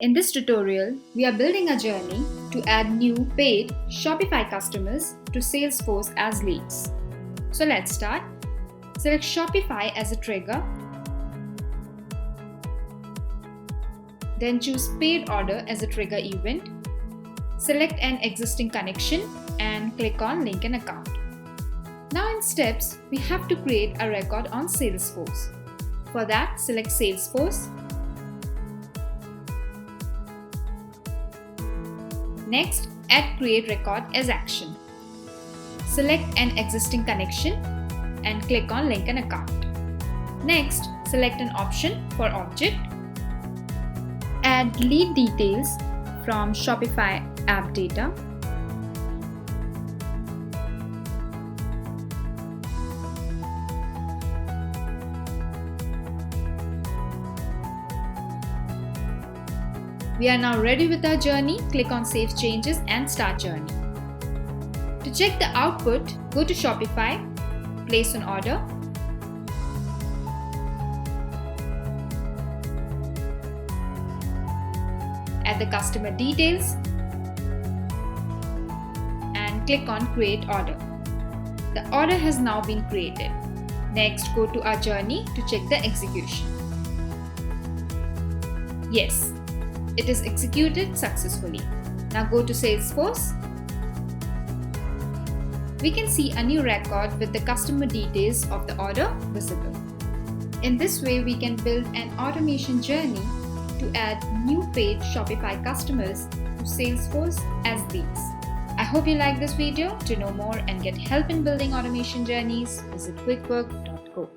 In this tutorial, we are building a journey to add new paid Shopify customers to Salesforce as leads. So let's start. Select Shopify as a trigger. Then choose paid order as a trigger event. Select an existing connection and click on link an account. Now in steps, we have to create a record on Salesforce. For that, select Salesforce. Next, add create record as action. Select an existing connection and click on link an account. Next, select an option for object. Add lead details from Shopify app data. We are now ready with our journey. Click on Save Changes and Start Journey. To check the output, go to Shopify, place an order, add the customer details, and click on Create Order. The order has now been created. Next, go to our journey to check the execution. Yes, it is executed successfully. Now go to Salesforce. We can see a new record with the customer details of the order visible. In this way, we can build an automation journey to add new paid Shopify customers to Salesforce as leads. I hope you like this video. To know more and get help in building automation journeys, visit quickwork.co.